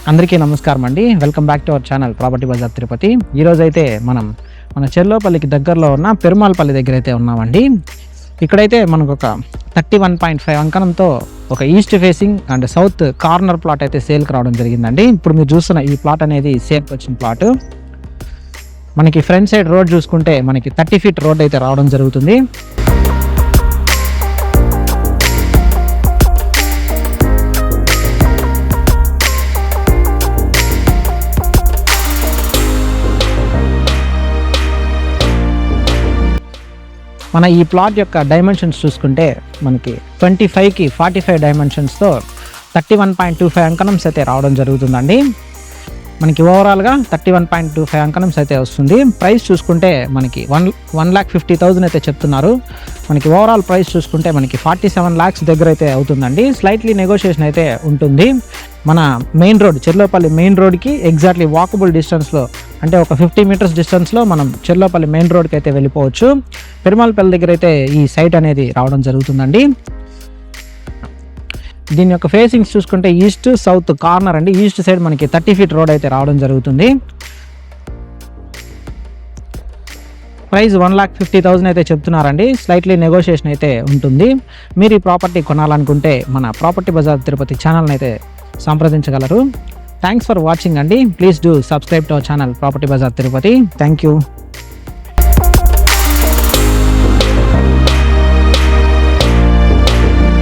అందరికీ నమస్కారం అండి. Welcome back to our channel property bazaar Tirupati. ఈరోజు అయితే మన చెర్లోపల్లికి దగ్గరలో ఉన్న పెరుమాల్పల్లి దగ్గర అయితే ఉన్నామండి. ఇక్కడైతే మనకు ఒక 31.5 అంకణంతో ఒక east facing and south corner plot అయితే సేల్కి రావడం జరిగిందండి. ఇప్పుడు మీరు చూస్తున్న ఈ ప్లాట్ అనేది సేల్కి వచ్చిన ప్లాట్. మనకి ఫ్రంట్ సైడ్ రోడ్ చూసుకుంటే మనకి 30 ఫీట్ రోడ్ అయితే రావడం జరుగుతుంది. మన ఈ ప్లాట్ యొక్క డైమెన్షన్స్ చూసుకుంటే మనకి 25కి 45 డైమెన్షన్స్తో 31.25 అంకణమ్స్ అయితే రావడం జరుగుతుందండి. మనకి ఓవరాల్గా 31.25 అంకణమ్స్ అయితే వస్తుంది. ప్రైస్ చూసుకుంటే మనకి 1,50,000 అయితే చెప్తున్నారు. మనకి ఓవరాల్ ప్రైస్ చూసుకుంటే మనకి 47 lakhs దగ్గర అయితే అవుతుందండి. స్లైట్లీ నెగోషియేషన్ అయితే ఉంటుంది. మన మెయిన్ రోడ్ చెర్లోపల్లి మెయిన్ రోడ్కి ఎగ్జాక్ట్లీ వాకబుల్ డిస్టెన్స్లో, అంటే ఒక 50 మీటర్స్ డిస్టెన్స్లో మనం చెర్లోపల్లి మెయిన్ రోడ్కి అయితే వెళ్ళిపోవచ్చు. పెరుమాల్పల్లి దగ్గర అయితే ఈ సైట్ అనేది రావడం జరుగుతుందండి. దీని యొక్క ఫేసింగ్స్ చూసుకుంటే ఈస్ట్ సౌత్ కార్నర్ అండి. ఈస్ట్ సైడ్ మనకి 30 ఫీట్ రోడ్ అయితే రావడం జరుగుతుంది. ప్రైస్ 1,50,000 అయితే చెప్తున్నారండి. స్లైట్లీ నెగోషియేషన్ అయితే ఉంటుంది. మీరు ఈ ప్రాపర్టీ కొనాలనుకుంటే మన ప్రాపర్టీ బజార్ తిరుపతి ఛానల్ని అయితే సంప్రదించగలరు. థ్యాంక్స్ ఫర్ వాచింగ్ అండి. Please do subscribe to our channel property bazaar Tirupati. Thank you.